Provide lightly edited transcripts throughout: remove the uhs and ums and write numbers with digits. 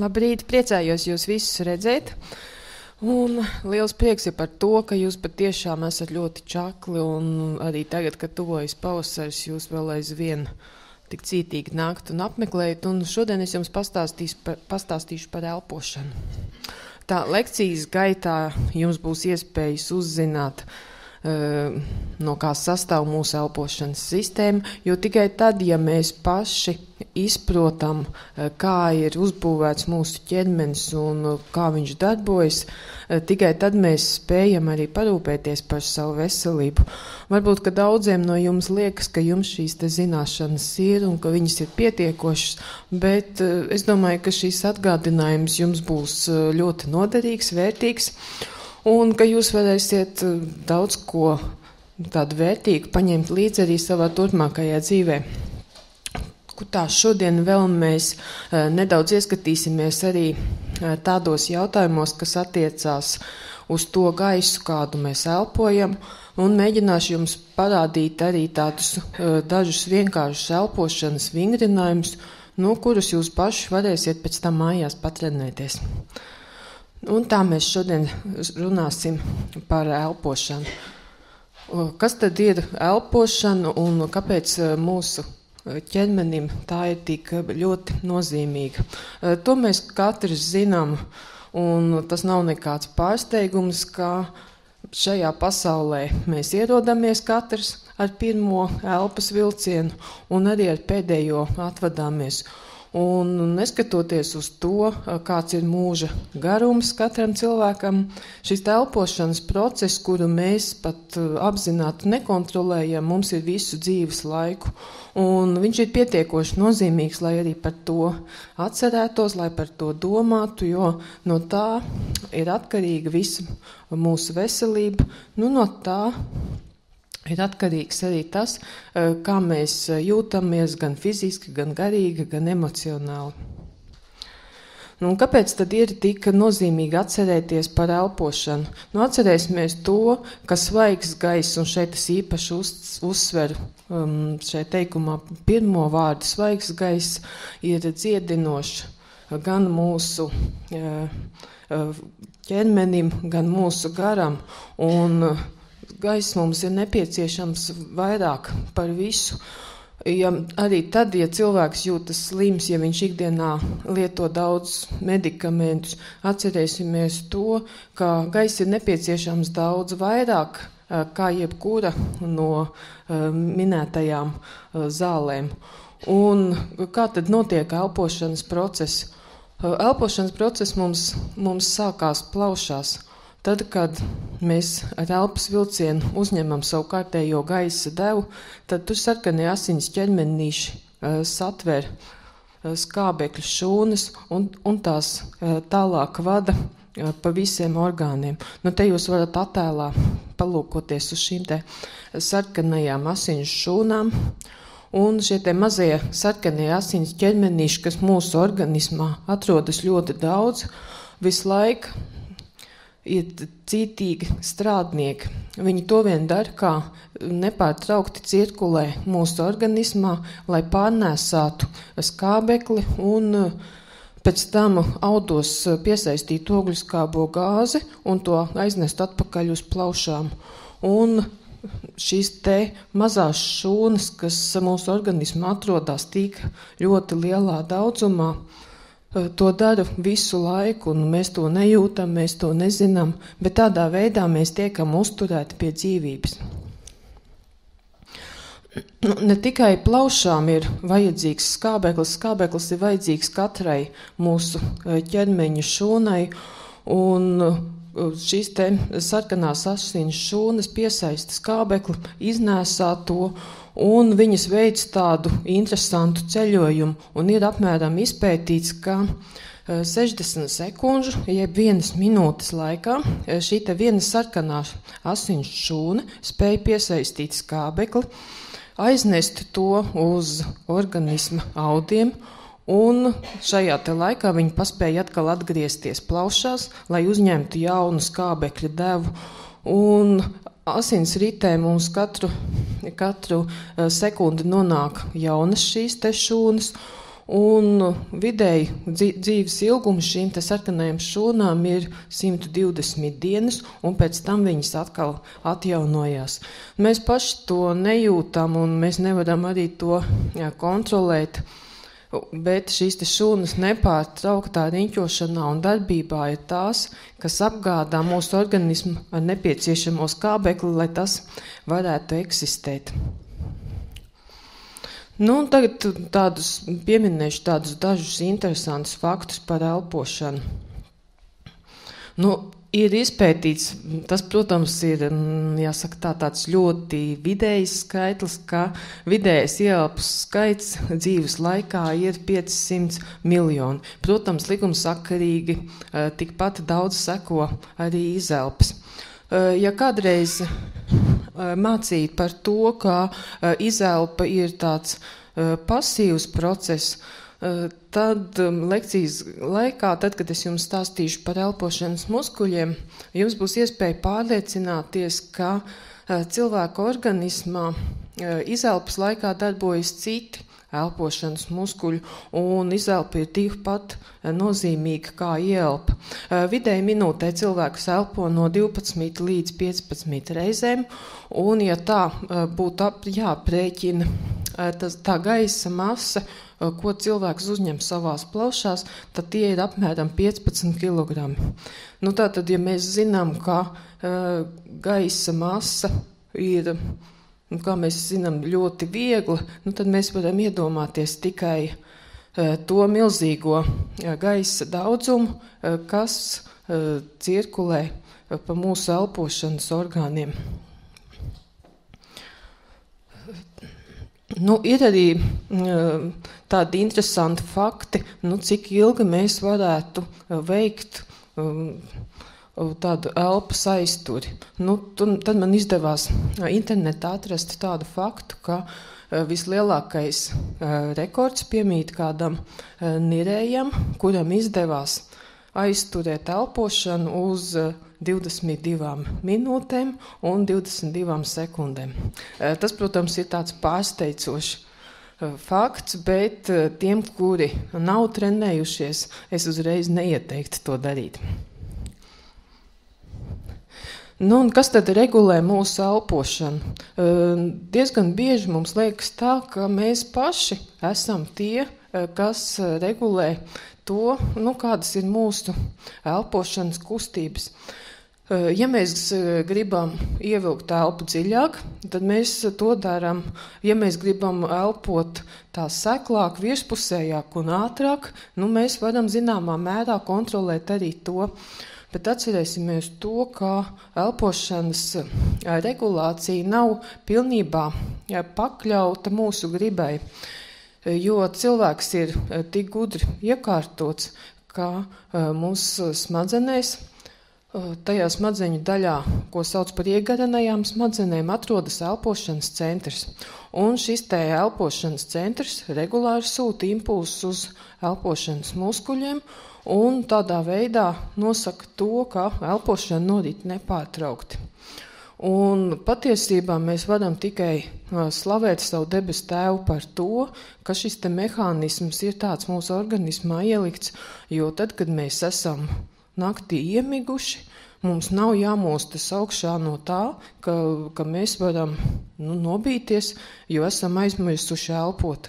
Labrīt, priecājos jūs visus redzēt. Un liels prieks ir par to, ka jūs patiešām esat ļoti čakli un arī tagad, kad tuvojas pavasaris, jūs vēl aizvien tik cītīgi nākt un apmeklējat. Un šodien es jums pastāstīšu par elpošanu. Tā lekcijas gaitā jums būs iespējas uzzināt, no kā sastāv mūsu elpošanas sistēma, jo tikai tad, ja mēs paši izprotam, kā ir uzbūvēts mūsu ķermenis un kā viņš darbojas, tikai tad mēs spējam arī parūpēties par savu veselību. Varbūt, ka daudziem no jums liekas, ka jums šīs te zināšanas ir un ka viņas ir pietiekošas, bet es domāju, ka šīs atgādinājums jums būs ļoti noderīgs, vērtīgs. Un ka jūs varēsiet daudz ko tādu vērtīgu paņemt līdzi arī savā turpmākajā dzīvē. Tā šodien vēl mēs nedaudz ieskatīsimies arī tādos jautājumos, kas attiecās uz to gaisu, kādu mēs elpojam, un mēģināšu jums parādīt arī tādus dažus vienkāršus elpošanas vingrinājumus, kurus jūs paši varēsiet pēc tam mājās patrenēties. Un tā mēs šodien runāsim par elpošanu. Kas tad ir elpošana un kāpēc mūsu ķermenim tā ir tik ļoti nozīmīga? To mēs katrs zinām, un tas nav nekāds pārsteigums, ka šajā pasaulē mēs ierodamies katrs ar pirmo elpas vilcienu un arī ar pēdējo atvadāmies. Un neskatoties uz to, kāds ir mūža garums katram cilvēkam, šis elpošanas process, kuru mēs pat apzināti nekontrolējam, mums ir visu dzīves laiku. Un viņš ir pietiekoši nozīmīgs, lai arī par to atcerētos, lai par to domātu, jo no tā ir atkarīga visa mūsu veselība. No tā ir atkarīgs arī tas, kā mēs jūtamies gan fiziski, gan garīgi, gan emocionāli. Un kāpēc tad ir tik nozīmīgi atcerēties par elpošanu? Atcerēsimies to, ka svaigs gaiss, un šeit es īpaši uzsveru šeit teikumā pirmo vārdu, svaigs gaiss ir dziedinošs gan mūsu ķermenim, gan mūsu garam, un gaiss mums ir nepieciešams vairāk par visu. Arī tad, ja cilvēks jūtas slims, ja viņš ikdienā lieto daudz medikamentus, atcerēsimies to, ka gaiss ir nepieciešams daudz vairāk kā jebkura no minētajām zālēm. Un kā tad notiek elpošanas process? Elpošanas process mums sākās plaušās. Tad, kad mēs ar elpas vilcienu uzņemam savu kārtējo gaisa devu, tad tur sarkanie asins ķermenīši satver skābekļu šūnas un tās tālāk vada pa visiem orgāniem. Te jūs varat attēlā palūkoties uz šīm te sarkanajām asins šūnām, un šie te mazie sarkanie asins ķermenīši, kas mūsu organismā atrodas ļoti daudz, visu laiku ir cītīgi strādnieki. Viņi to vien dara, kā nepārtraukti cirkulē mūsu organismā, lai pārnēsātu skābekli un pēc tam audos piesaistītu ogļuskābo gāzi un to aiznest atpakaļ uz plaušām. Un šīs te mazās šūnas, kas mūsu organismā atrodas tik ļoti lielā daudzumā, to dara visu laiku, un mēs to nejūtam, mēs to nezinām, bet tādā veidā mēs tiekam uzturēti pie dzīvības. Ne tikai plaušām ir vajadzīgs skābeklis, skābeklis ir vajadzīgs katrai mūsu ķermeņa šūnai, un šīs te sarkanās asins šūnas piesaista skābekli, iznēsā to, un viņas veic tādu interesantu ceļojumu, un ir apmēram izpētīts, ka 60 sekundžu, jeb 1 minūtes laikā šī te viena sarkanā asins šūna spēja piesaistīt skābekli, aiznest to uz organisma audiem, un šajā te laikā viņi paspēja atkal atgriezties plaušās, lai uzņemtu jaunu skābekļa devu, un asins ritē mums katru sekundi nonāk jaunas šīs te šūnas, Un vidēji dzīves ilgums šīm sarkanajām šūnām ir 120 dienas, un pēc tam viņas atkal atjaunojās. Mēs paši to nejūtam, un mēs nevaram arī to kontrolēt, bet šīs šūnas nepārtrauktā riņķošanā un darbībā ir tās, kas apgādā mūsu organismu ar nepieciešamo skābekli, lai tas varētu eksistēt. Tagad pieminēšu tādus dažus interesantus faktus par elpošanu. Ir izpētīts, tas, protams, ir, jāsaka tāds ļoti vidējs skaitlis, ka vidējais ieelpas skaits dzīves laikā ir 500 miljoni. Protams, likumsakarīgi tikpat daudz seko arī izelpas. Ja kādreiz mācīt par to, ka izelpa ir tāds pasīvs process, tad lekcijas laikā, tad, kad es jums stāstīšu par elpošanas muskuļiem, jums būs iespēja pārliecināties, ka cilvēka organismā izelpas laikā darbojas citi elpošanas muskuļi, un izelpa ir tikpat nozīmīga kā ieelpa. Vidēji minūtē cilvēks elpo no 12 līdz 15 reizēm, un ja tā būtu jāprēķina tā gaisa masa, ko cilvēks uzņem savās plaušās, tad tie ir apmēram 15 kg. Tātad, ja mēs zinām, ka gaisa masa ir, kā mēs zinām, ļoti viegli, tad mēs varam iedomāties tikai to milzīgo gaisa daudzumu, kas cirkulē pa mūsu elpošanas orgāniem. Ir arī tādi interesanti fakti, cik ilgi mēs varētu veikt tādu elpas aizturi. Tad man izdevās internetā atrast tādu faktu, ka vislielākais rekords piemīt kādam nirējam, kuram izdevās aizturēt elpošanu uz 22 minūtēm un 22 sekundēm. Tas, protams, ir tāds pārsteidzošs fakts, bet tiem, kuri nav trenējušies, es uzreiz neieteiktu to darīt. Kas tad regulē mūsu elpošanu? Diezgan bieži mums liekas tā, ka mēs paši esam tie, kas regulē to, kādas ir mūsu elpošanas kustības. Ja mēs gribam ievilkt elpu dziļāk, tad mēs to darām. Ja mēs gribam elpot tā seklāk, virspusējāk un ātrāk, mēs varam zināmā mērā kontrolēt arī to. Bet atcerēsimies to, ka elpošanas regulācija nav pilnībā pakļauta mūsu gribai, jo cilvēks ir tik gudri iekārtots, ka mūsu smadzenēs, tajā smadzeņu daļā, ko sauc par iegaranajām smadzenēm, atrodas elpošanas centrs. Un šis te elpošanas centrs regulāri sūta impulsus uz elpošanas muskuļiem, un tādā veidā nosaka to, ka elpošana norit nepārtraukti. Un patiesībā mēs varam tikai slavēt savu debesu Tēvu par to, ka šis te mehānisms ir tāds mūsu organismā ielikts, jo tad, kad mēs esam naktī iemiguši, mums nav jāmostas augšā no tā, ka mēs varam nobīties, jo esam aizmirsuši elpot.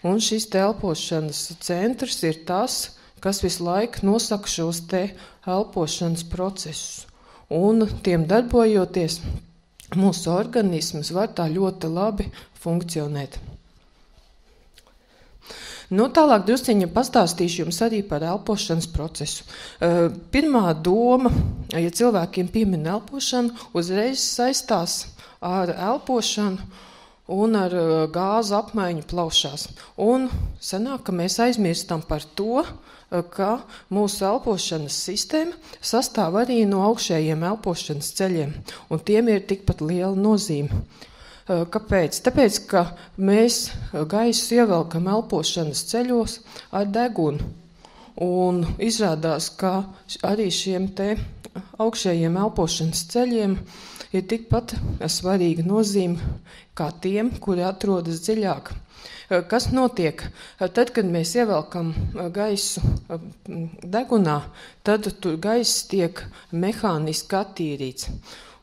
Un šis te elpošanas centrs ir tas, kas visu laiku nosaka šos te elpošanas procesus. Un tiem darbojoties, mūsu organisms var tā ļoti labi funkcionēt. Tālāk drusciņi pastāstīšu jums arī par elpošanas procesu. Pirmā doma, ja cilvēkiem piemin elpošanu, uzreiz saistās ar elpošanu un ar gāzu apmaiņu plaušās. Un sanāk, ka mēs aizmirstam par to, ka mūsu elpošanas sistēma sastāv arī no augšējiem elpošanas ceļiem, un tiem ir tikpat liela nozīme. Kāpēc? Tāpēc, ka mēs gaisu ievelkam elpošanas ceļos ar degunu, un izrādās, ka arī šiem te augšējiem elpošanas ceļiem ir tikpat svarīga nozīme kā tiem, kuri atrodas dziļāk. Kas notiek? Tad, kad mēs ievelkam gaisu degunā, tad tur gaiss tiek mehāniski attīrīts.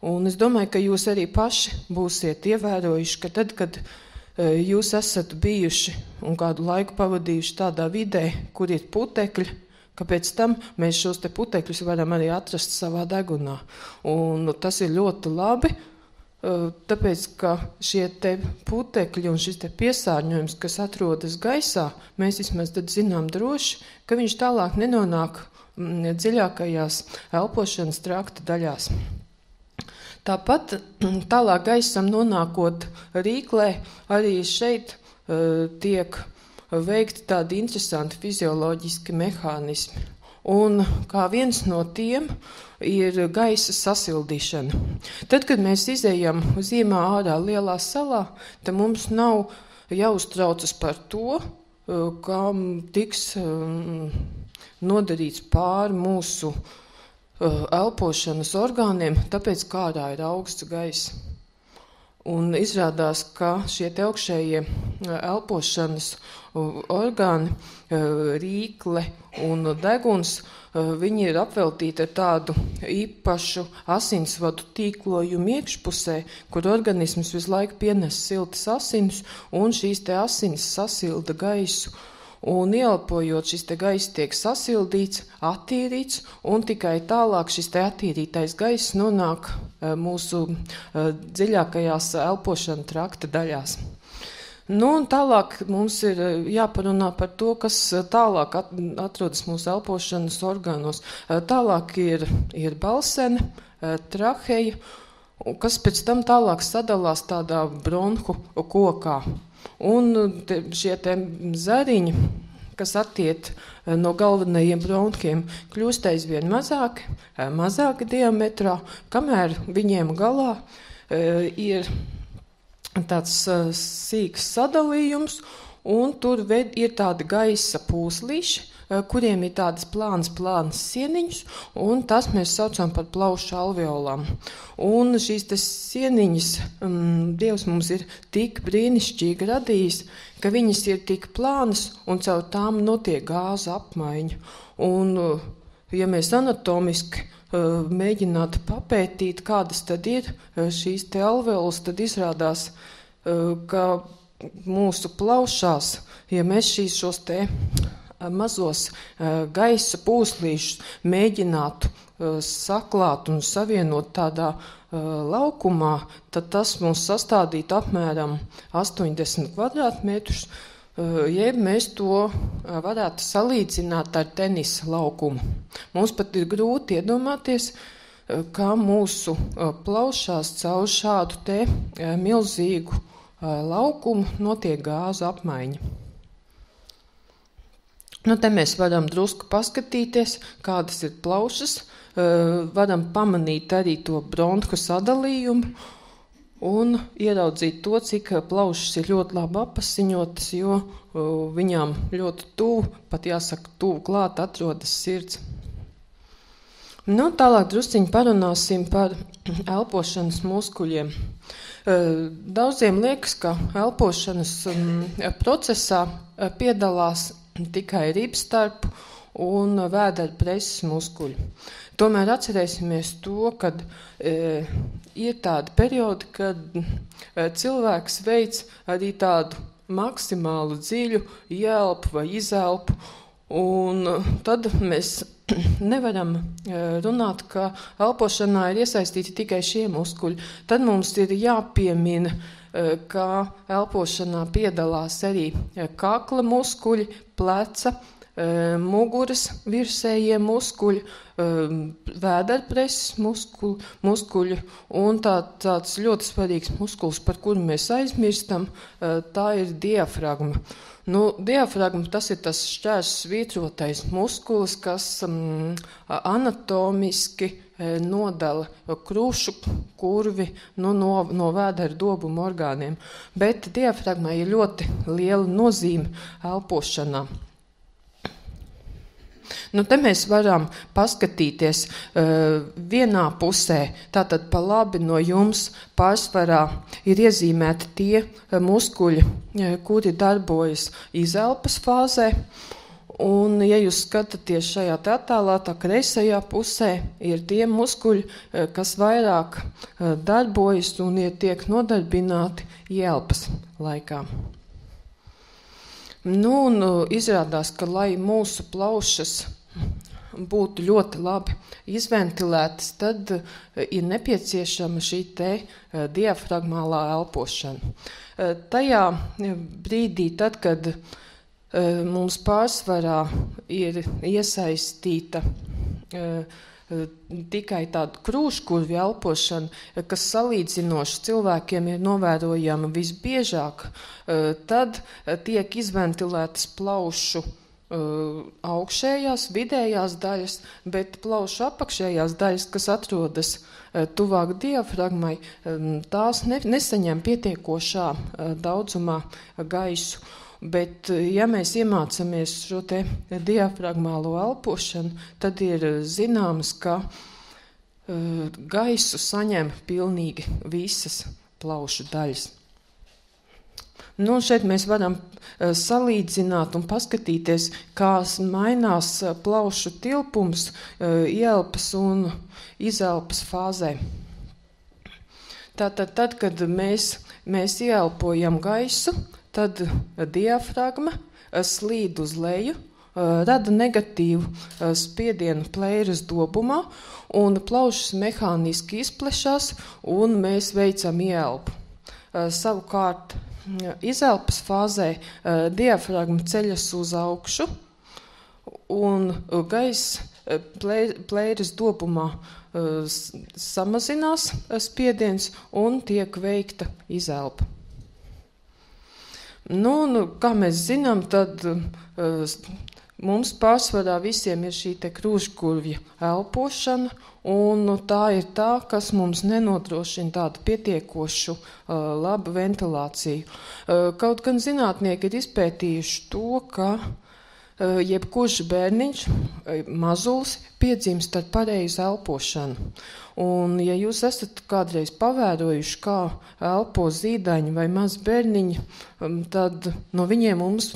Un es domāju, ka jūs arī paši būsiet ievērojuši, ka tad, kad jūs esat bijuši un kādu laiku pavadījuši tādā vidē, kur ir putekļi, ka pēc tam mēs šos te putekļus varam arī atrast savā degunā. Un tas ir ļoti labi, tāpēc, ka šie te putekļi un šis te piesārņojums, kas atrodas gaisā, mēs vismaz tad zinām droši, ka viņš tālāk nenonāk dziļākajās elpošanas trakta daļās. Tāpat tālāk gaisam nonākot rīklē, arī šeit tiek veikti tādi interesanti fizioloģiski mehānismi. Un kā viens no tiem ir gaisa sasildīšana. Tad, kad mēs izejam ziemā ārā lielā salā, tad mums nav jāuztraucas par to, kam tiks nodarīts pāri mūsu elpošanas orgāniem, tāpēc kā ārā ir augsts gaiss. Un izrādās, ka šie te augšējie elpošanas orgāni, rīkle un deguns, viņi ir apveltīti ar tādu īpašu asinsvadu tīklojumu iekšpusē, kur organisms visu laiku pienes siltas asins, un šīs te asins sasilda gaisu. Un ieelpojot, šis te gaiss tiek sasildīts, attīrīts, un tikai tālāk šis te attīrītais gaiss nonāk mūsu dziļākajās elpošana trakta daļās. Nu, un tālāk mums ir jāparunā par to, kas tālāk atrodas mūsu elpošanas orgānos. Tālāk ir balsene, traheja, kas pēc tam tālāk sadalās tādā bronhu kokā. Un šie te zariņi, kas attiet no galvenajiem bronhiem, kļūst aizvien mazāki diametrā, kamēr viņiem galā ir tāds sīks sadalījums, un tur ir tādi gaisa pūslīši, kuriem ir tādas plānas sieniņas, un tas mēs saucam par plaušu alveolām. Un šīs sieniņas Dievs mums ir tik brīnišķīgi radījis, ka viņas ir tik plānas, un caur tām notiek gāzu apmaiņa. Un, ja mēs anatomiski mēģinātu papētīt, kādas tad ir šīs te alveolas, tad izrādās, ka mūsu plaušās, ja mēs šos te mazos gaisa pūslīšus mēģinātu saklāt un savienot tādā laukumā, tad tas mums sastādītu apmēram 80 kvadrātmetrus, jeb mēs to varētu salīdzināt ar tenisa laukumu. Mums pat ir grūti iedomāties, kā mūsu plaušās caur šādu te milzīgu laukumu notiek gāzu apmaiņa. Nu, te mēs varam drusku paskatīties, kādas ir plaušas, varam pamanīt arī to bronhu sadalījumu un ieraudzīt to, cik plaušas ir ļoti labi apasiņotas, jo viņām ļoti tuvu, pat jāsaka tuvu klāt, atrodas sirds. Nu, tālāk drusciņi parunāsim par elpošanas muskuļiem. Daudziem liekas, ka elpošanas procesā piedalās tikai ribstarpu un vēdera preses muskuļi. Tomēr atcerēsimies to, ka ir tādi periodi, kad cilvēks veic arī tādu maksimālu dziļu ieelpu vai izelpu, un tad mēs nevaram runāt, ka elpošanā ir iesaistīti tikai šie muskuļi. Tad mums ir jāpiemina, ka elpošanā piedalās arī kakla muskuļi, pleca, muguras virsējie muskuļi, vēderpreses muskuļi un tāds ļoti svarīgs muskulis, par kuru mēs aizmirstam, tā ir diafragma. Nu, diafragma tas ir tas šķērs svītrotais muskulis, kas anatomiski nodala krušu kurvi no vēdera dobuma orgāniem. Bet diafragmai ir ļoti liela nozīme elpošanā. Nu, te mēs varam paskatīties vienā pusē, tātad pa labi no jums pārsvarā ir iezīmēti tie muskuļi, kuri darbojas izelpas fāzē. Un, ja jūs skatāties šajā attēlā, tā kreisajā pusē ir tie muskuļi, kas vairāk darbojas un tiek nodarbināti ielpas laikā. Nu, un izrādās, ka, lai mūsu plaušas būtu ļoti labi izventilētas, tad ir nepieciešama šī te diafragmālā elpošana. Tajā brīdī, tad, kad mums pārsvarā ir iesaistīta tikai tāda krūškurvju elpošana, kas salīdzinoši cilvēkiem ir novērojama visbiežāk, tad tiek izventilētas plaušu augšējās, vidējās daļas, bet plaušu apakšējās daļas, kas atrodas tuvāk diafragmai, tās nesaņem pietiekošā daudzumā gaisu. Bet, ja mēs iemācāmies šo te diafragmālo elpošanu, tad ir zināms, ka gaisu saņem pilnīgi visas plaušu daļas. Nu, šeit mēs varam salīdzināt un paskatīties, kā mainās plaušu tilpums ielpas un izelpas fāzē. Tātad, tad, kad mēs ieelpojam gaisu, tad diafragma slīd uz leju, rada negatīvu spiedienu plēres dobumā, un plaušas mehāniski izplešās, un mēs veicam ieelpu. Savukārt, izelpas fāzē diafragma ceļas uz augšu, un gaiss plēres dobumā samazinās spiediens, un tiek veikta izelpa. Nu, kā mēs zinām, tad mums pārsvarā visiem ir šī te krūškurvja elpošana, un tā ir tā, kas mums nenodrošina tādu pietiekošu labu ventilāciju. Kaut gan zinātnieki ir izpētījuši to, ka jebkurš bērniņš, mazulis, piedzimst ar pareizu elpošanu. Un, ja jūs esat kādreiz pavērojuši, kā elpo zīdaņi vai maz bērniņi, tad no viņiem mums,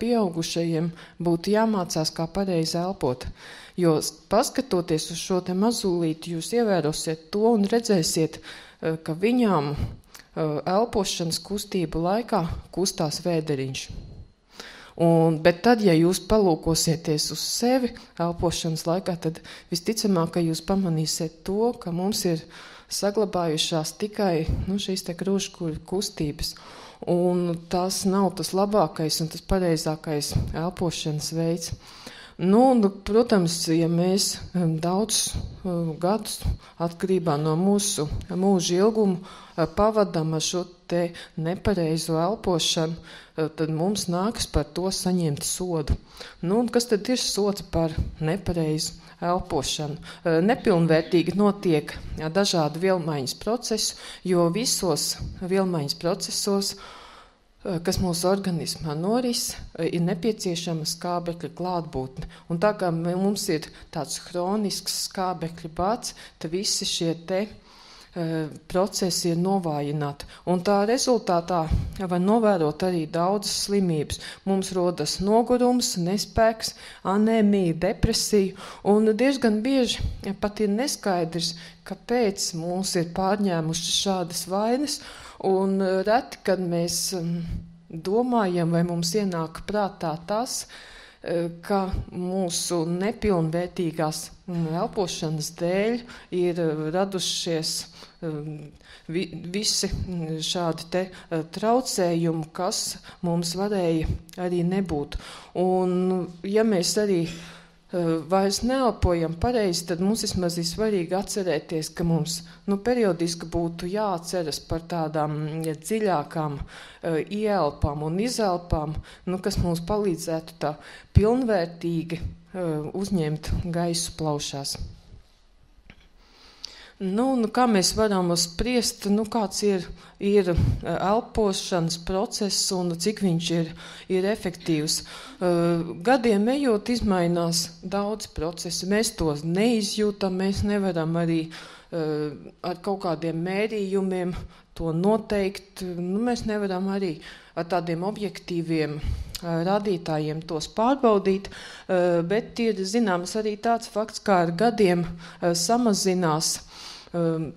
pieaugušajiem, būtu jāmācās, kā pareizi elpot. Jo paskatoties uz šo te mazulīti, jūs ievērosiet to un redzēsiet, ka viņām elpošanas kustību laikā kustās vēderiņš. Bet tad, ja jūs palūkosieties uz sevi elpošanas laikā, tad visticamāk, ka jūs pamanīsiet to, ka mums ir saglabājušās tikai šīs te krūškurvju kustības. Un tas nav tas labākais un tas pareizākais elpošanas veids. Protams, ja mēs daudz gadus atkarībā no mūsu mūža ilgumu pavadām ar šo te nepareizo elpošanu, tad mums nākas par to saņemt sodu. Kas tad ir sods par nepareizu elpošanu? Nepilnvērtīgi notiek dažādi vielmaiņas procesi, jo visos vielmaiņas procesos, kas mūsu organismā noris, ir nepieciešama skābekļa klātbūtne. Un tā kā mums ir tāds hronisks skābekļa bats, tad visi šie te procesi ir novājināti. Un tā rezultātā var novērot arī daudzas slimības. Mums rodas nogurums, nespēks, anēmija, depresija, un diezgan bieži pat ir neskaidrs, kāpēc mūs ir pārņēmušas šādas vainas, un reti, kad mēs domājam, vai mums ienāk prātā tas, ka mūsu nepilnvērtīgās elpošanas dēļ ir radušies visi šādi te traucējumi, kas mums varēja arī nebūt. Un ja mēs arī vairs neelpojam pareizi, tad mums vismaz ir svarīgi atcerēties, ka mums periodiski būtu jāatceras par tādām dziļākām ieelpām un izelpām, kas mums palīdzētu tā pilnvērtīgi uzņemt gaisu plaušās. Kā mēs varam spriest, kāds ir elpošanas process un cik viņš ir efektīvs. Gadiem ejot izmainās daudz procesi. Mēs to neizjūtam, mēs nevaram arī ar kaut kādiem mērījumiem to noteikt. Mēs nevaram arī ar tādiem objektīviem rādītājiem tos pārbaudīt, bet ir zināms arī tāds fakts, kā ar gadiem samazinās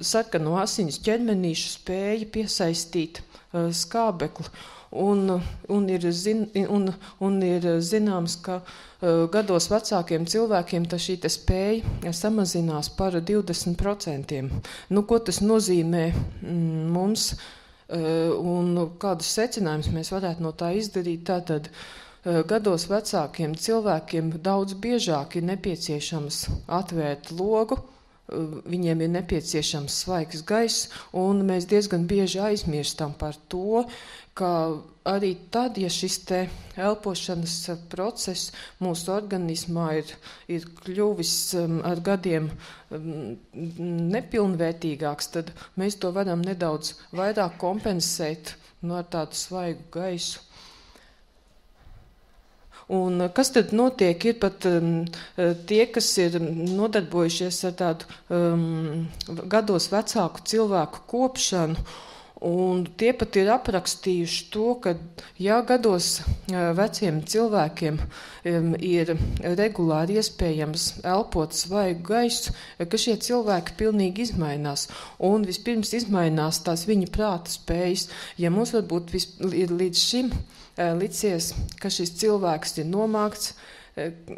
sarkano asiņas ķermenīšu spēja piesaistīt skābekli. Un ir zināms, ka gados vecākiem cilvēkiem šī spēja samazinās par 20%. Ko tas nozīmē mums un kādus secinājumus mēs varētu no tā izdarīt? Tātad gados vecākiem cilvēkiem daudz biežāk ir nepieciešams atvērt logu, viņiem ir nepieciešams svaigs gaiss, un mēs diezgan bieži aizmirstam par to, ka arī tad, ja šis elpošanas process mūsu organismā ir kļuvis ar gadiem nepilnvērtīgāks, tad mēs to varam nedaudz vairāk kompensēt ar tādu svaigu gaisu. Un kas tad notiek? Ir pat tie, kas ir nodarbojušies ar tādu gados vecāku cilvēku kopšanu, un tie pat ir aprakstījuši to, ka gados veciem cilvēkiem ir regulāri iespējams elpot svaigu gaisu, ka šie cilvēki pilnīgi izmainās. Un vispirms izmainās tās viņa prāta spējas. Ja mums varbūt ir līdz šim licies, ka šis cilvēks ir nomākts,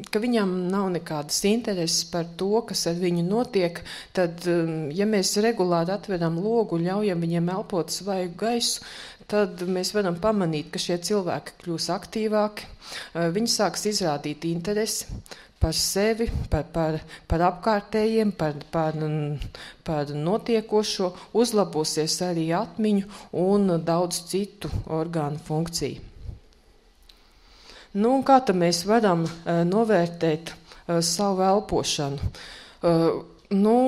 ka viņam nav nekādas intereses par to, kas ar viņu notiek, tad, ja mēs regulāri atveram logu, ļaujam viņiem elpot svaigu gaisu, tad mēs varam pamanīt, ka šie cilvēki kļūs aktīvāki, viņi sāks izrādīt interesi par sevi, par apkārtējiem, par notiekošo, uzlabosies arī atmiņu un daudz citu orgānu funkciju. Kā tad mēs varam novērtēt savu elpošanu?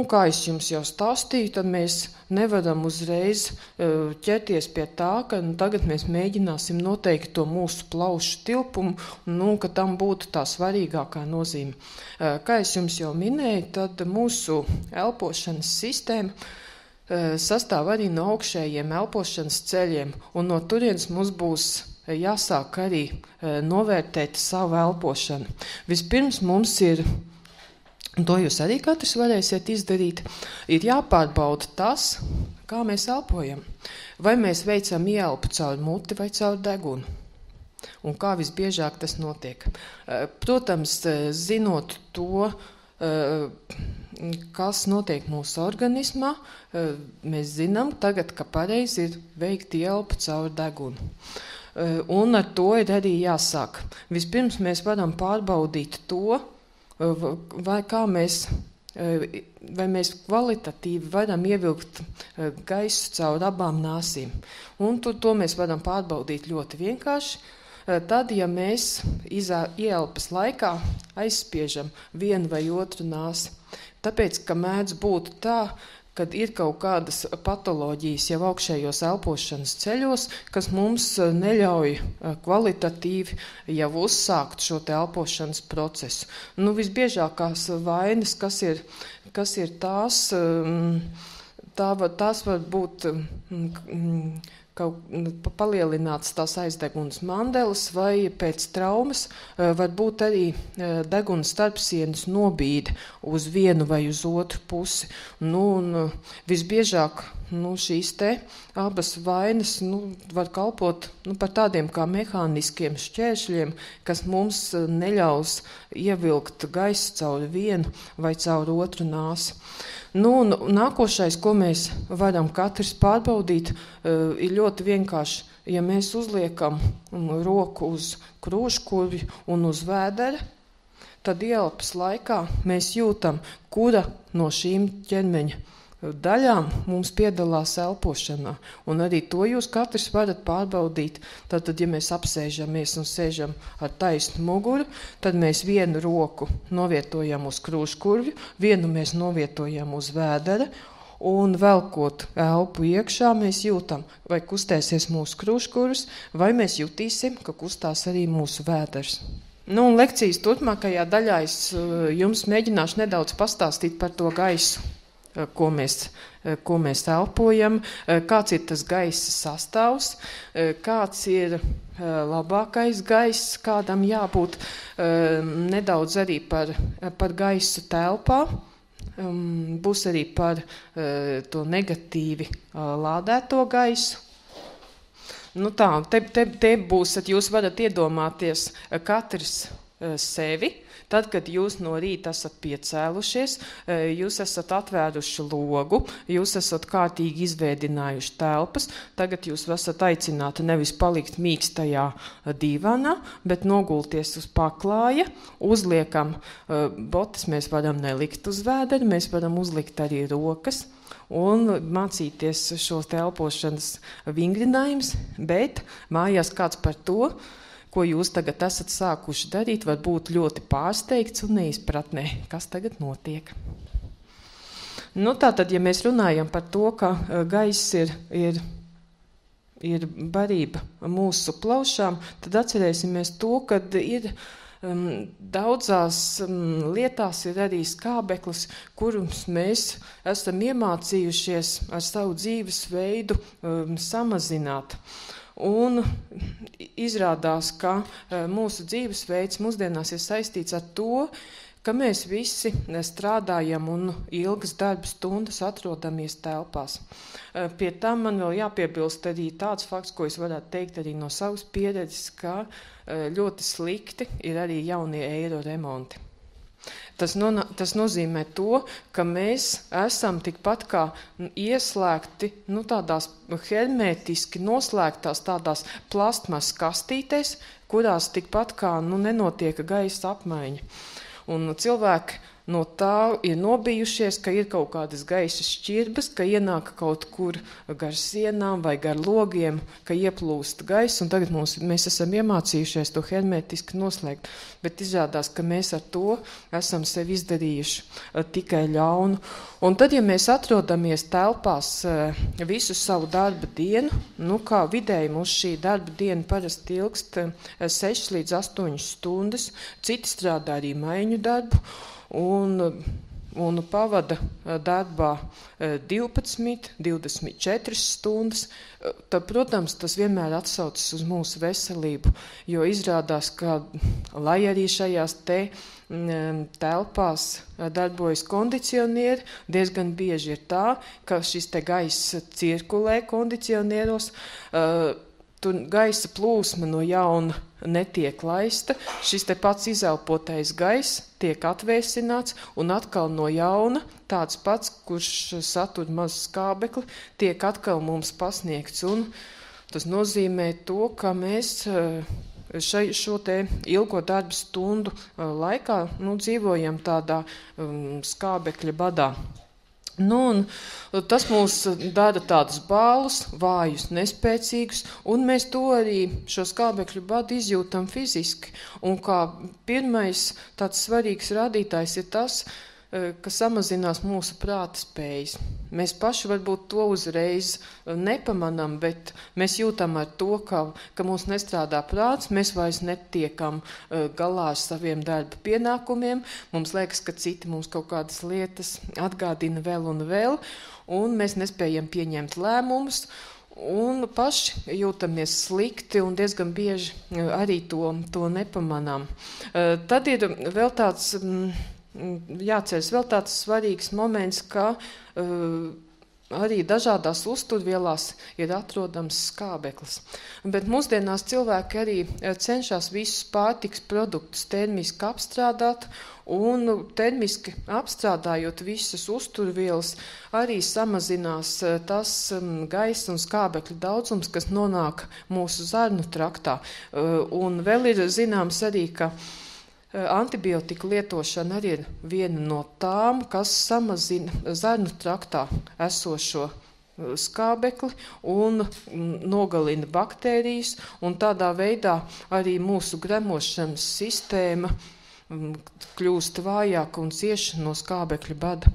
Kā es jums jau stāstīju, tad mēs nevaram uzreiz ķerties pie tā, ka tagad mēs mēģināsim noteikt to mūsu plaušu tilpumu, ka tam būtu tā svarīgākā nozīme. Kā es jums jau minēju, tad mūsu elpošanas sistēma sastāv arī no augšējiem elpošanas ceļiem, un no turienes mums būs jāsāk arī novērtēt savu elpošanu. Vispirms mums ir, un to jūs arī katrs varēsiet izdarīt, ir jāpārbauda tas, kā mēs elpojam. Vai mēs veicam ieelpu caur muti vai caur degunu. Un kā visbiežāk tas notiek. Protams, zinot to, kas notiek mūsu organismā, mēs zinām tagad, ka pareizi ir veikt ieelpu caur degunu. Un ar to ir arī jāsāk. Vispirms mēs varam pārbaudīt to, vai mēs kvalitatīvi varam ievilkt gaisu caur abām nāsīm. Un to mēs varam pārbaudīt ļoti vienkārši. Tad, ja mēs ieelpas laikā aizspiežam vienu vai otru nāsi. Tāpēc, ka mēdz būt tā, kad ir kaut kādas patoloģijas jau augšējos elpošanas ceļos, kas mums neļauj kvalitatīvi jau uzsākt šo te elpošanas procesu. Visbiežākās vainas, kas ir tās var būt palielināts tās aizdegunas mandeles, vai pēc traumas var būt arī degunas starpsienas nobīde uz vienu vai uz otru pusi. Visbiežāk šīs abas vainas var kalpot par tādiem kā mehāniskiem šķēršļiem, kas mums neļaus ievilkt gaisu caur vienu vai caur otru nāsi. Nākošais, ko mēs varam katrs pārbaudīt, ir ļoti vienkārši. Ja mēs uzliekam roku uz krūškurvju un uz vēdera, tad ieelpas laikā mēs jūtam, kura no šīm ķermeņa daļām mums piedalās elpošanā. Un arī to jūs katrs varat pārbaudīt. Tātad, ja mēs apsēžamies un sēžam ar taisnu muguru, tad mēs vienu roku novietojam uz krūškurvju, vienu mēs novietojam uz vēdera, un velkot elpu iekšā, mēs jūtam, vai kustēsies mūsu krūškurus, vai mēs jutīsim, ka kustās arī mūsu vēders. Nu, un lekcijas turpmākajā daļā es jums mēģināšu nedaudz pastāstīt par to gaisu, ko mēs elpojam, kāds ir tas gaisa sastāvs, kāds ir labākais gaiss, kādam jābūt, nedaudz arī par gaisu telpā. Būs arī par to negatīvi lādēto gaisu. Nu tā, te būs, jūs varat iedomāties katrs sevi. Tad, kad jūs no rīta esat piecēlušies, jūs esat atvēruši logu, jūs esat kārtīgi izvēdinājuši telpas, tagad jūs esat aicināti nevis palikt mīkstajā divanā, bet nogulties uz paklāja, uzliekam botas, mēs varam nelikt uz vēderi, mēs varam uzlikt arī rokas un mācīties šos elpošanas vingrinājumus, bet mājās kāds par to, ko jūs tagad esat sākuši darīt, var būt ļoti pārsteigts un neizpratnē, kas tagad notiek. Nu, tātad, ja mēs runājam par to, ka gaiss ir barība mūsu plaušām, tad atcerēsimies to, ka ir daudzās lietās ir arī skābeklis, kurus mēs esam iemācījušies ar savu dzīvesveidu samazināt. Un izrādās, ka mūsu dzīvesveids mūsdienās ir saistīts ar to, ka mēs visi strādājam un ilgas darba stundas atrodamies telpās. Pie tam man vēl jāpiebilst arī tāds fakts, ko es varētu teikt arī no savas pieredzes, ka ļoti slikti ir arī jaunie eiro remonti. Tas nozīmē to, ka mēs esam tikpat kā ieslēgti tādās hermētiski noslēgtās tādās plastmasas kastītēs, kurās tikpat kā nenotiek gaisa apmaiņa. Un cilvēki no tā ir nobijušies, ka ir kaut kādas gaisa šķirbas, ka ienāk kaut kur gar sienām vai gar logiem, ka ieplūst gaisa, un tagad mēs esam iemācījušies to hermētiski noslēgt. Bet izrādās, ka mēs ar to esam sevi izdarījuši tikai ļaunu. Un tad, ja mēs atrodamies telpās visu savu darba dienu, kā vidēji mums šī darba diena parasti ilgst 6 līdz 8 stundas, citi strādā arī maiņu darbu, un pavada darbā 12, 24 stundas, tad, protams, tas vienmēr atsaucas uz mūsu veselību, jo izrādās, ka, lai arī šajās telpās darbojas kondicionieri, diezgan bieži ir tā, ka šis gaiss cirkulē kondicionieros, tur gaisa plūsma no jauna netiek laista, šis pats izelpotais gaiss tiek atvēsināts un atkal no jauna tāds pats, kurš satur mazu skābekli, tiek atkal mums pasniegts. Un tas nozīmē to, ka mēs šo ilgo darba stundu laikā dzīvojam tādā skābekļa badā. Un tas mūs dara tādus bālus, vājus, nespēcīgus, un mēs to arī šo skābekļu badu izjūtam fiziski. Un kā pirmais tāds svarīgs rādītājs ir tas, ka samazinās mūsu prāta spējas. Mēs paši varbūt to uzreiz nepamanām, bet mēs jūtam ar to, ka mums nestrādā prāts, mēs vairs netiekam galā ar saviem darba pienākumiem, mums liekas, ka citi mums kaut kādas lietas atgādina vēl, un mēs nespējam pieņemt lēmumus, un paši jūtamies slikti un diezgan bieži arī to nepamanām. Tad ir vēl tāds jāceras vēl tāds svarīgs moments, ka arī dažādās uzturvielās ir atrodams skābeklis. Bet mūsdienās cilvēki arī cenšas visus pārtikas produktus termiski apstrādāt, un termiski apstrādājot visas uzturvielas, arī samazinās tas gaisa un skābekļa daudzums, kas nonāk mūsu zarnu traktā. Un vēl ir zināms arī, ka antibiotika lietošana arī ir viena no tām, kas samazina zarnu traktā esošo skābekli un nogalina baktērijas, un tādā veidā arī mūsu gremošanas sistēma kļūst vājāka un cieša no skābekļa bada.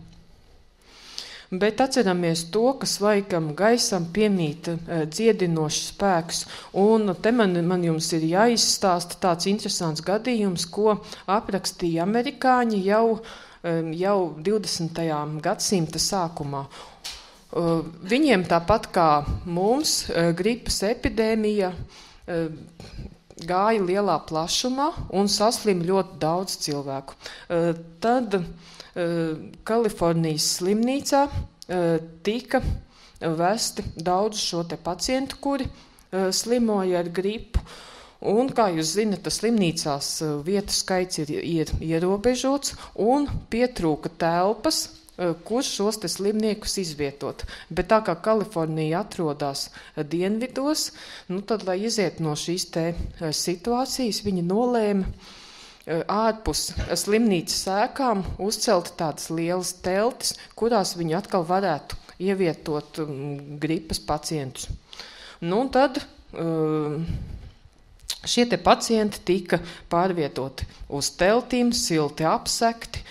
Bet atceramies to, ka svaigam gaisam piemīt dziedinošs spēks. Un te man jums ir jāizstāsta tāds interesants gadījums, ko aprakstīja amerikāņi jau 20. gadsimta sākumā. Viņiem tāpat kā mums gripas epidēmija gāja lielā plašumā un saslim ļoti daudz cilvēku. Tad Kalifornijas slimnīcā tika vesti daudz šo te pacientu, kuri slimoja ar gripu. Un, kā jūs zinat, tas slimnīcās vietu skaits ir ierobežots un pietrūka telpas, kur šos te slimniekus izvietot. Bet tā kā Kalifornija atrodas dienvidos, tad, lai iziet no šīs te situācijas, viņi nolēma ārpus slimnīcas ēkām uzcelt tādas lielas teltis, kurās viņi atkal varētu ievietot gripas pacientus. Tad šie te pacienti tika pārvietoti uz teltīm, silti apsekti,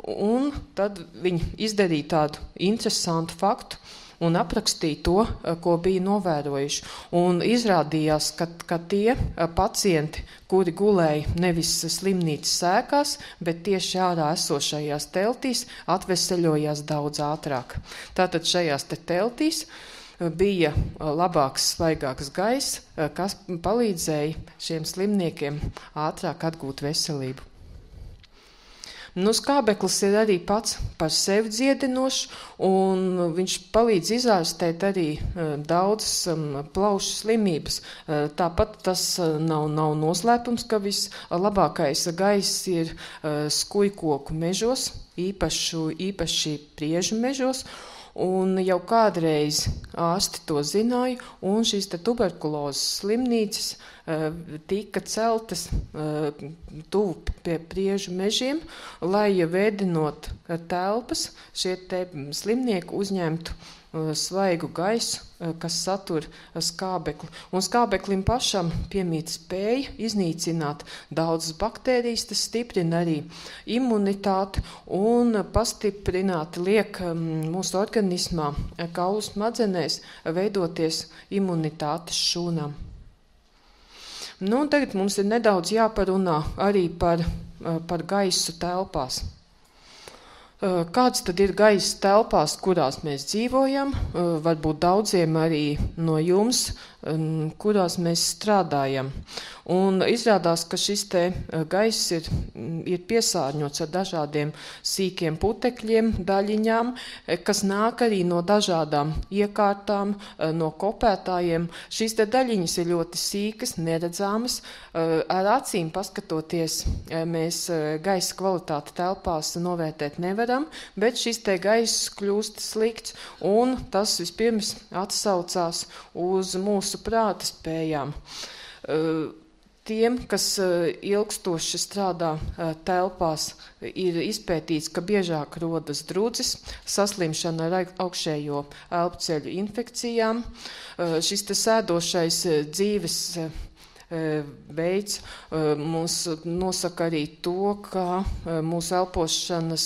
un tad viņi izdarīja tādu interesantu faktu un aprakstīja to, ko bija novērojuši. Un izrādījās, ka tie pacienti, kuri gulēja nevis slimnīcas sēkās, bet tieši ārā esošajās teltīs, atveseļojās daudz ātrāk. Tātad šajās te teltīs bija labāks, svaigāks gaiss, kas palīdzēja šiem slimniekiem ātrāk atgūt veselību. Skābeklis ir arī pats par sevi dziedinošs, un viņš palīdz izārstēt arī daudzas plaušu slimības. Tāpat tas nav noslēpums, ka vislabākais gaiss ir skujkoku mežos, īpaši priežu mežos. Un jau kādreiz ārsti to zināja, un šīs tuberkulozes slimnīcas tika celtas tuvu pie priežu mežiem, lai vēdinot telpas šie te slimnieki uzņemtu svaigu gaisu, kas satur skābekli. Un skābeklim pašam piemīt spēja iznīcināt daudzas baktērijas, tas stiprina arī imunitāti un pastiprināti liek mūsu organismā kaulu smadzenēs veidoties imunitātes šūnām. Tagad mums ir nedaudz jāparunā arī par gaisu telpās. Kāds tad ir gaiss telpās, kurās mēs dzīvojam? Varbūt daudziem arī no jums, kurās mēs strādājam. Un izrādās, ka šis te gaiss ir piesārņots ar dažādiem sīkiem putekļiem, daļiņām, kas nāk arī no dažādām iekārtām, no kopētājiem. Šīs te daļiņas ir ļoti sīkas, neredzamas. Ar acīm paskatoties, mēs gaisa kvalitāti telpās novērtēt nevaram, bet šis te gaiss kļūst slikts, un tas vispirms atsaucās uz mūsu prāta spējām. Tiem, kas ilgstoši strādā telpās, ir izpētīts, ka biežāk rodas drudzis, saslimšana ar augšējo elpceļu infekcijām. Šis te sēdošais dzīves veids mums nosaka arī to, ka mūsu elpošanas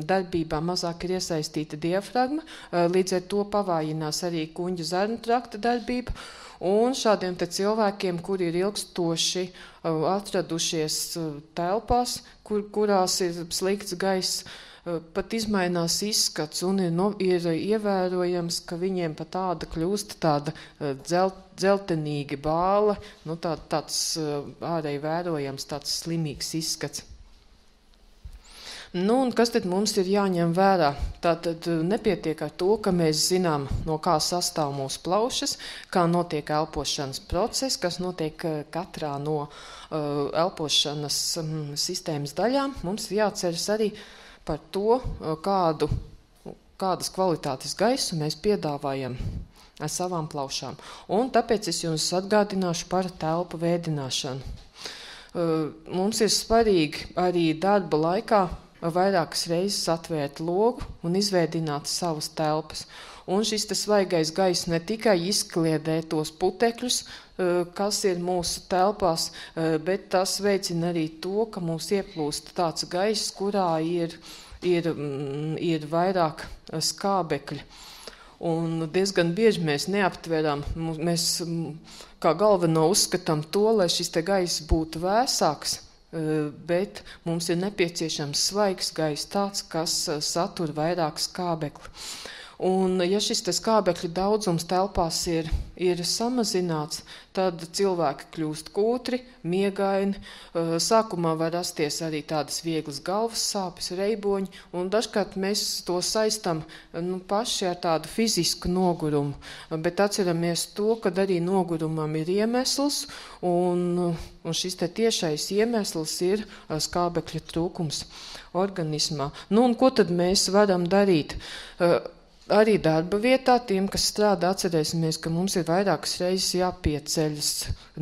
darbībā mazāk ir iesaistīta diafragma, līdz ar to pavājinās arī kuņģa zarnu trakta darbība. Un šādiem te cilvēkiem, kuri ir ilgstoši atradušies telpās, kurās ir slikts gaiss, pat izmainās izskats un ir ievērojams, ka viņiem pat tāda kļūst tāda dzeltenīga bāla, tāds ārēji vērojams, tāds slimīgs izskats. Un kas tad mums ir jāņem vērā? Tātad nepietiek ar to, ka mēs zinām, no kā sastāv mūsu plaušas, kā notiek elpošanas process, kas notiek katrā no elpošanas sistēmas daļām. Mums ir jāatceras arī par to, kādas kvalitātes gaisu mēs piedāvājam ar savām plaušām. Un tāpēc es jums atgādināšu par telpu vēdināšanu. Mums ir svarīgi arī darba laikā vairākas reizes atvērt logu un izvēdināt savas telpas. Un šis svaigais gaiss ne tikai izkliedē tos putekļus, kas ir mūsu telpās, bet tas veicina arī to, ka mums ieplūst tāds gaiss, kurā ir ir vairāk skābekļa. Un diezgan bieži mēs neaptveram, mēs kā galveno uzskatām to, lai šis te gaiss būtu vēsāks, bet mums ir nepieciešams svaigs gaiss, tāds, kas satur vairāk skābekli. Un ja šis te skābekļa daudzums telpās ir samazināts, tad cilvēki kļūst kūtri, miegaini, sākumā var rasties arī tādas vieglas galvas sāpes, reiboņi, un dažkārt mēs to saistam paši ar tādu fizisku nogurumu, bet atceramies to, ka arī nogurumam ir iemesls, un šis te tiešais iemesls ir skābekļa trūkums organismā. Un ko tad mēs varam darīt? Arī darba vietā tiem, kas strādā, atcerēsimies, ka mums ir vairākas reizes jāpieceļas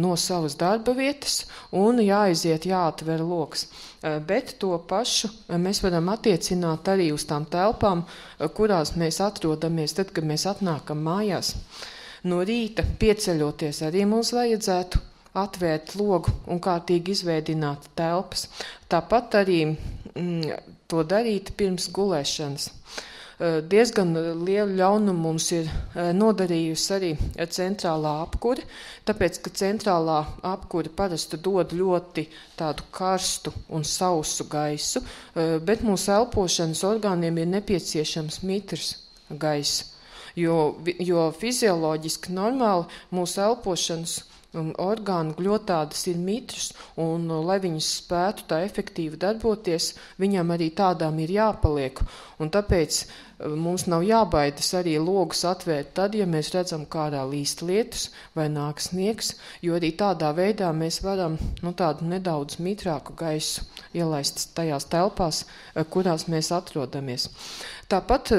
no savas darba vietas un jāaiziet, jāatver loks. Bet to pašu mēs varam attiecināt arī uz tām telpām, kurās mēs atrodamies, tad, kad mēs atnākam mājās. No rīta pieceļoties arī mums vajadzētu atvērt logu un kārtīgi izveidināt telpas. Tāpat arī to darīt pirms gulēšanas. Diezgan lielu ļaunumu mums ir nodarījusi arī centrālā apkure, tāpēc, ka centrālā apkure parasti dod ļoti tādu karstu un sausu gaisu, bet mūsu elpošanas orgāniem ir nepieciešams mitrs gaiss, jo fizioloģiski normāli mūsu elpošanas orgānu gļotādas ir mitrs, un lai viņas spētu tā efektīvi darboties, viņam arī tādām ir jāpaliek. Un tāpēc mums nav jābaidas arī logus atvērt tad, ja mēs redzam, kā ārā līst lietus vai nāk sniegs, jo arī tādā veidā mēs varam tādu nedaudz mitrāku gaisu ielaist tajās telpās, kurās mēs atrodamies. Tāpat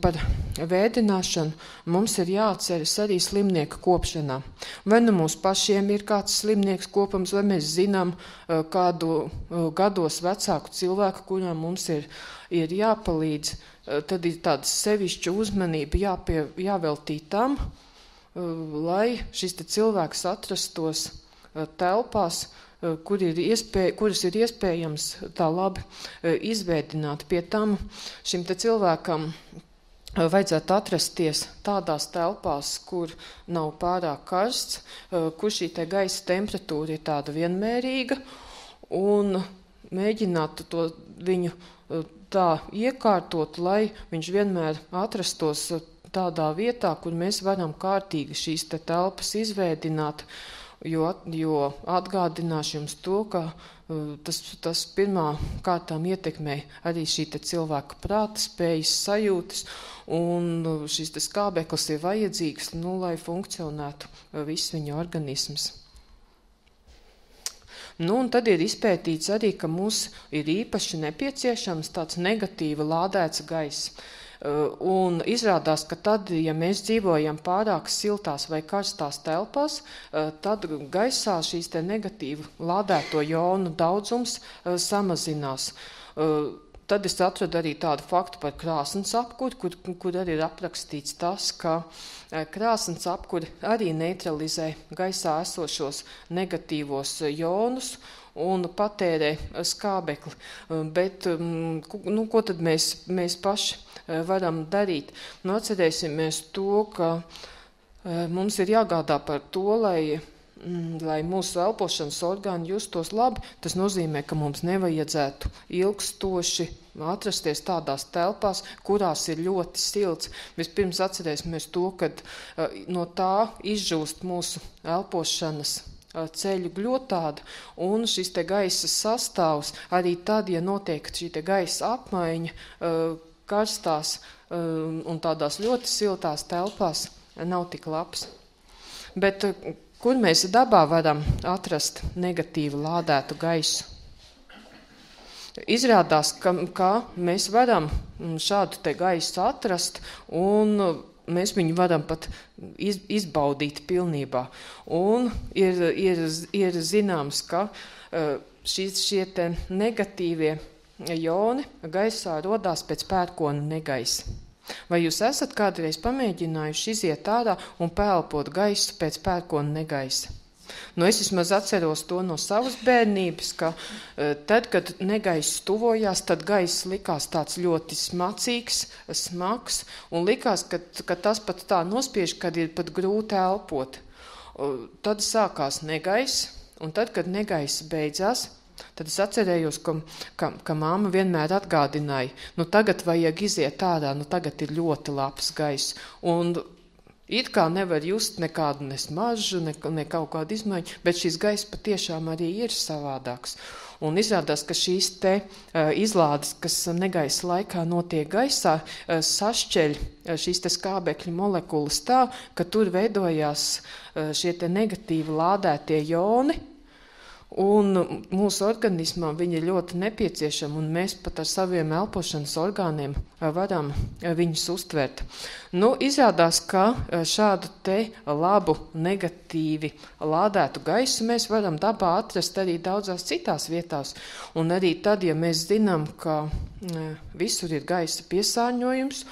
par vēdināšanu mums ir jāatceras arī slimnieka kopšanā. Vai mums pašiem ir kāds slimnieks kopams, vai mēs zinām kādu gados vecāku cilvēku, kuram mums ir jāpalīdz, tad ir tāda sevišķa uzmanība jāveltīt tam, lai šis cilvēks atrastos telpās, kuras ir iespējams tā labi izveidināt. Pie tam šim cilvēkam vajadzētu atrasties tādās telpās, kur nav pārāk karsts, kur šī gaisa temperatūra ir tāda vienmērīga, un mēģināt to viņu tā iekārtot, lai viņš vienmēr atrastos tādā vietā, kur mēs varam kārtīgi šīs telpas izveidināt, jo atgādināšu jums to, ka tas pirmā kārtām ietekmē arī šī cilvēka prāta spējas, sajūtas, un šis skābeklis ir vajadzīgs, lai funkcionētu viss viņa organisms. Un tad ir izpētīts arī, ka mums ir īpaši nepieciešams tāds negatīvi lādēts gaiss. Un izrādās, ka tad, ja mēs dzīvojam pārāk siltās vai karstās telpās, tad gaisā šīs negatīvi lādēto jonu daudzums samazinās. Tad es atradu arī tādu faktu par krāsnes apkuri, kur arī ir aprakstīts tas, ka krāsnes apkuri arī neutralizē gaisā esošos negatīvos jonus un patērē skābekli. Bet ko tad mēs paši varam darīt? Atcerēsimies to, ka mums ir jāgādā par to, lai mūsu elpošanas orgāni justos labi. Tas nozīmē, ka mums nevajadzētu ilgstoši atrasties tādās telpās, kurās ir ļoti silts. Vispirms atcerēsimies to, ka no tā izžūst mūsu elpošanas ceļu gļotāda, un šis gaisa sastāvs arī tad, ja notiek šī gaisa apmaiņa karstās un tādās ļoti siltās telpās, nav tik labs. Bet kur mēs dabā varam atrast negatīvi lādētu gaisu? Izrādās, ka mēs varam šādu gaisu atrast, un mēs viņu varam pat izbaudīt pilnībā. Un ir zināms, ka šie negatīvie joni gaisā rodās pēc pērkona negaisa. Vai jūs esat kādreiz pamēģinājuši iziet ārā un pēlpot gaisu pēc pērkona negaisa? Nu, es vismaz atceros to no savas bērnības, ka tad, kad negaiss tuvojās, tad gaiss likās tāds ļoti smacīgs, smags, un likās, ka tas pat tā nospiež, kad ir pat grūti elpot. Tad sākās negaiss, un tad, kad negaiss beidzās, tad es atcerējos, ka mamma vienmēr atgādināja, nu tagad vajag iziet ārā, nu tagad ir ļoti labs gaiss. Un it kā nevar just nekādu smaržu, ne kaut kādu izmaiņu, bet šis gaiss patiešām arī ir savādāks. Un izrādās, ka šīs te izlādes, kas negaisa laikā notiek gaisā, sašķeļ šīs te skābekļu molekulas tā, ka tur veidojās šie te negatīvi lādētie joni, un mūsu organismam viņi ir ļoti nepieciešami, un mēs pat ar saviem elpošanas orgāniem varam viņus uztvert. Nu, izrādās, ka šādu te labu, negatīvi lādētu gaisu mēs varam dabā atrast arī daudzās citās vietās. Un arī tad, ja mēs zinām, ka visur ir gaisa piesārņojums,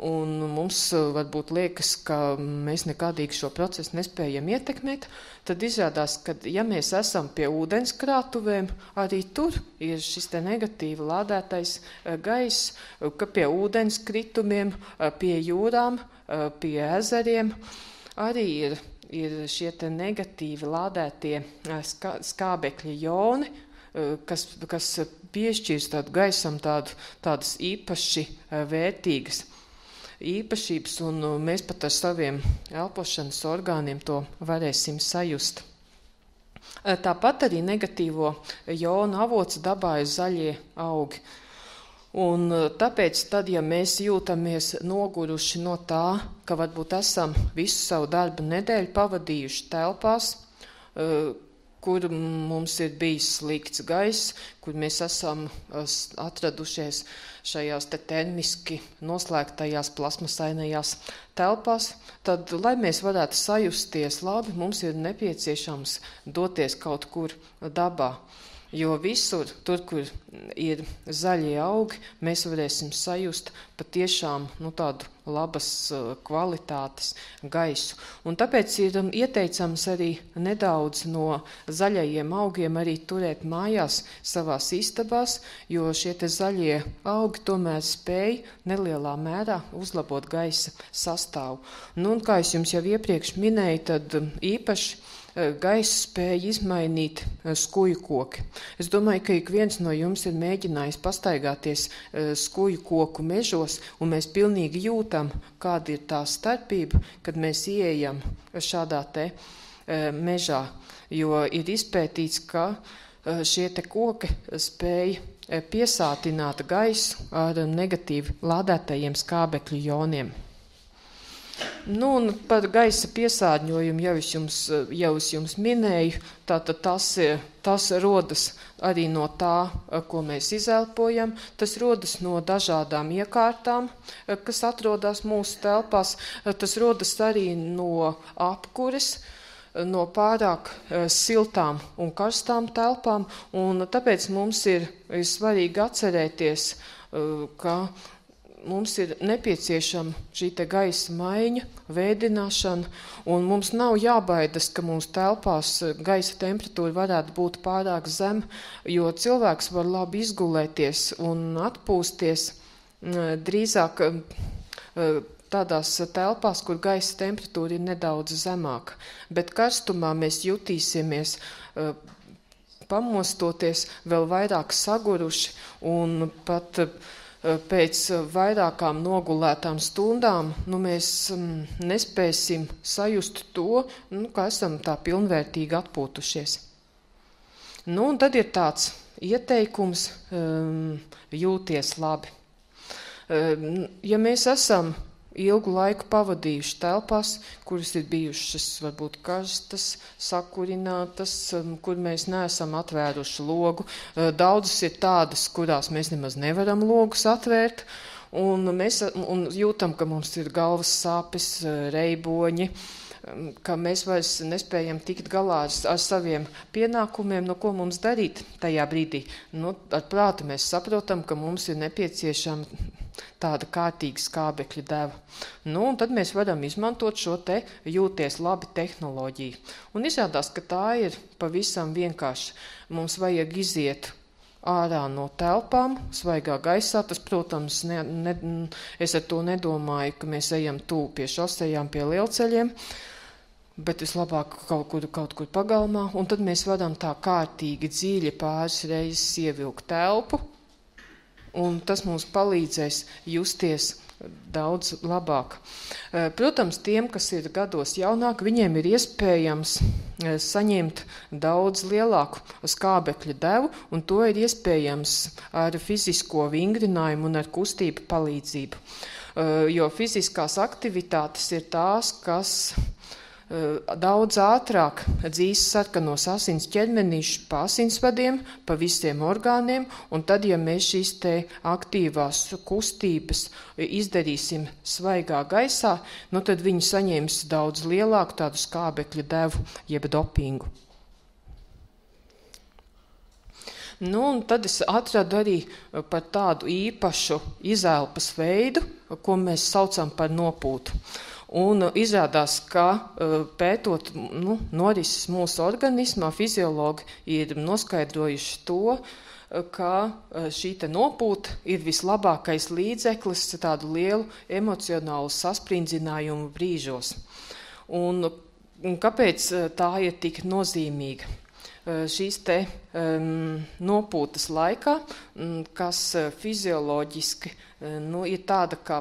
un mums varbūt liekas, ka mēs nekādīgi šo procesu nespējam ietekmēt, tad izrādās, ka ja mēs esam pie ūdenskrātuvēm, arī tur ir šis te negatīvi lādētais gaiss, ka pie ūdenskritumiem, pie jūrām, pie ezeriem arī ir šie te negatīvi lādētie skābekļa joni, kas piešķīrs tādu gaisam tādas īpaši vērtīgas īpašības, un mēs pat ar saviem elpošanas orgāniem to varēsim sajust. Tāpat arī negatīvo jonu avots dabā ir zaļie augi. Un tāpēc tad, ja mēs jūtamies noguruši no tā, ka varbūt esam visu savu darba nedēļu pavadījuši telpās, kur mums ir bijis slikts gaiss, kur mēs esam atradušies šajās te termiski noslēgtajās plasmasainajās telpās, tad, lai mēs varētu sajusties labi, mums ir nepieciešams doties kaut kur dabā. Jo visur, tur, kur ir zaļie augi, mēs varēsim sajust patiešām tādu labas kvalitātes gaisu. Un tāpēc ir ieteicams arī nedaudz no zaļajiem augiem arī turēt mājās savās istabās, jo šie te zaļie augi tomēr spēj nelielā mērā uzlabot gaisa sastāvu. Nu, un kā es jums jau iepriekš minēju, tad īpaši gaisu spēja izmainīt skuju koki. Es domāju, ka ik viens no jums ir mēģinājis pastaigāties skuju koku mežos, un mēs pilnīgi jūtam, kāda ir tā starpība, kad mēs ieejam šādā te mežā. Jo ir izpētīts, ka šie te koki spēja piesātināt gaisu ar negatīvi lādētajiem skābekļu joniem. Nu, un par gaisa piesārņojumu jau es jums minēju, tātad tas rodas arī no tā, ko mēs izelpojam, tas rodas no dažādām iekārtām, kas atrodas mūsu telpās, tas rodas arī no apkures, no pārāk siltām un karstām telpām, un tāpēc mums ir svarīgi atcerēties, ka mums ir nepieciešama šī te gaisa maiņa, vēdināšana, un mums nav jābaidas, ka mūsu telpās gaisa temperatūra varētu būt pārāk zema, jo cilvēks var labi izgulēties un atpūsties drīzāk tādās telpās, kur gaisa temperatūra ir nedaudz zemāka. Bet karstumā mēs jutīsimies pamostoties vēl vairāk saguruši un pat pēc vairākām nogulētām stundām mēs nespēsim sajust to, ka esam tā pilnvērtīgi atpūtušies. Nu, un tad ir tāds ieteikums jūties labi. Ja mēs esam ilgu laiku pavadījuši telpās, kuras ir bijušas varbūt karstas, sakurinātas, kur mēs neesam atvēruši logu. Daudzas ir tādas, kurās mēs nemaz nevaram logus atvērt, un jūtam, ka mums ir galvas sāpes, reiboņi, ka mēs vairs nespējam tikt galā ar saviem pienākumiem, ko mums darīt tajā brīdī. Ar prātu mēs saprotam, ka mums ir nepieciešama tāda kārtīga skābekļa deva. Nu, un tad mēs varam izmantot šo te jūties labi tehnoloģiju. Un izrādās, ka tā ir pavisam vienkārši. Mums vajag iziet ārā no telpām, svaigā gaisā. Tas, protams, es ar to nedomāju, ka mēs ejam tuvu pie šosejām, pie lielceļiem, bet vislabāk kaut kur pagalmā. Un tad mēs varam tā kārtīgi dziļi pāris reizes ievilkt telpu, un tas mums palīdzēs justies daudz labāk. Protams, tiem, kas ir gados jaunāki, viņiem ir iespējams saņemt daudz lielāku skābekļa devu, un to ir iespējams ar fizisko vingrinājumu un ar kustību palīdzību. Jo fiziskās aktivitātes ir tās, kas daudz ātrāk dzīs sarkanos asins ķermenīšus pa asinsvadiem, pa visiem orgāniem, un tad, ja mēs šīs te aktīvās kustības izdarīsim svaigā gaisā, nu tad viņi saņems daudz lielāku tādu skābekļa devu, jeb dopingu. Nu, un tad es atradu arī par tādu īpašu izelpas veidu, ko mēs saucam par nopūtu. Un izrādās, ka pētot norises mūsu organismā, fiziologi ir noskaidrojuši to, ka šī te nopūta ir vislabākais līdzeklis tādu lielu emocionālu sasprindzinājumu brīžos. Un kāpēc tā ir tik nozīmīga? Šīs te nopūtas laikā, kas fizioloģiski ir tāda kā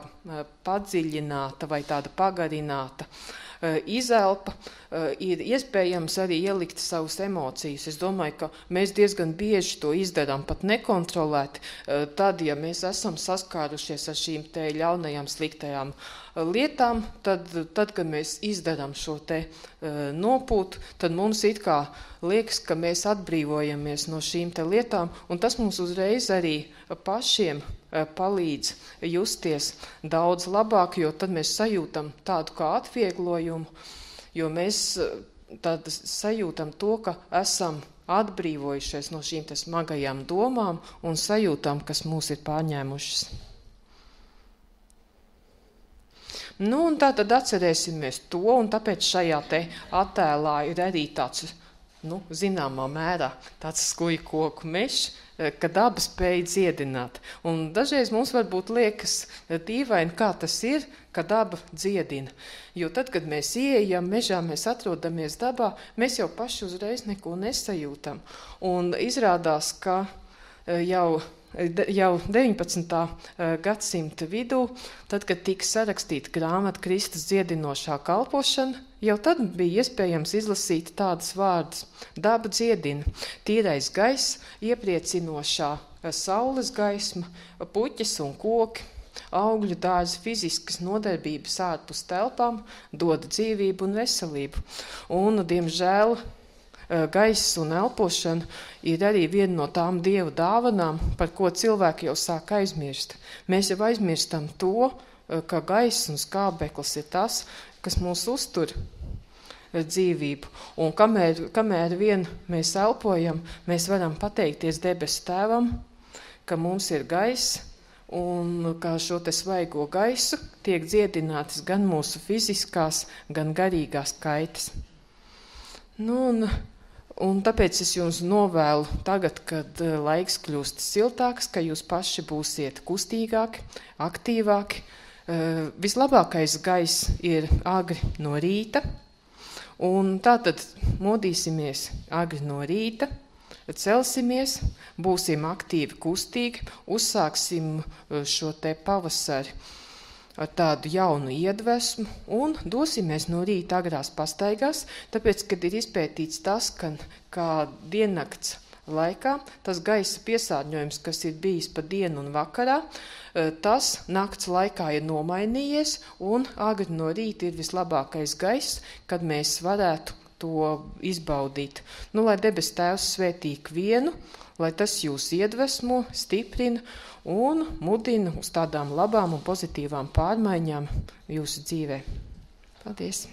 padziļināta vai tāda pagarināta izelpa, ir iespējams arī ielikt savas emocijas. Es domāju, ka mēs diezgan bieži to izdarām pat nekontrolēti. Tad, ja mēs esam saskārušies ar šīm te ļaunajām sliktajām lietām, tad, kad mēs izdarām šo te nopūtu, tad mums it kā liekas, ka mēs atbrīvojamies no šīm te lietām, un tas mums uzreiz arī pašiem palīdz justies daudz labāk, jo tad mēs sajūtam tādu kā atvieglojumu, jo mēs tad sajūtam to, ka esam atbrīvojušies no šīm te smagajām domām un sajūtam, kas mūs ir pārņēmušas. Nu, un tā tad atcerēsimies to, un tāpēc šajā te attēlā ir arī tāds, zināmā mērā tāds skuju koku mežs, ka daba spēj dziedināt. Un dažreiz mums varbūt liekas dīvaini, kā tas ir, ka daba dziedina. Jo tad, kad mēs ieejam mežā, mēs atrodamies dabā, mēs jau paši uzreiz neko nesajūtam. Un izrādās, ka jau 19. gadsimta vidū, tad, kad tika sarakstīta grāmata Kristus dziedinošā kalpošana, jau tad bija iespējams izlasīt tādas vārdas. Daba dziedina, tīrais gaiss, iepriecinošā saules gaisma, puķes un koki, augļu dārzi, fiziskas nodarbības ārpus telpām, dod dzīvību un veselību. Un, diemžēl, gaiss un elpošana ir arī viena no tām Dieva dāvanām, par ko cilvēki jau sāk aizmirst. Mēs jau aizmirstam to, ka gaiss un skābeklis ir tas, kas mūs uztur dzīvību. Un kamēr vien mēs elpojam, mēs varam pateikties debesu Tēvam, ka mums ir gaiss, un kā šo te svaigo gaisu tiek dziedinātas gan mūsu fiziskās, gan garīgās kaitas. Un tāpēc es jums novēlu tagad, kad laiks kļūst siltāks, ka jūs paši būsiet kustīgāki, aktīvāki. Vislabākais gaiss ir agri no rīta, un tātad modīsimies agri no rīta, celsimies, būsim aktīvi, kustīgi, uzsāksim šo te pavasari ar tādu jaunu iedvesmu un dosimies no rīta agrās pastaigās, tāpēc, kad ir izpētīts tas, ka diennakts laikā tas gaisa piesārņojums, kas ir bijis pa dienu un vakarā, tas nakts laikā ir nomainījies un agri no rīta ir vislabākais gaiss, kad mēs varētu to izbaudīt. Lai debes Tēvs svētī ikvienu, lai tas jūs iedvesmo, stiprina un mudina uz tādām labām un pozitīvām pārmaiņām jūsu dzīvē. Paldies!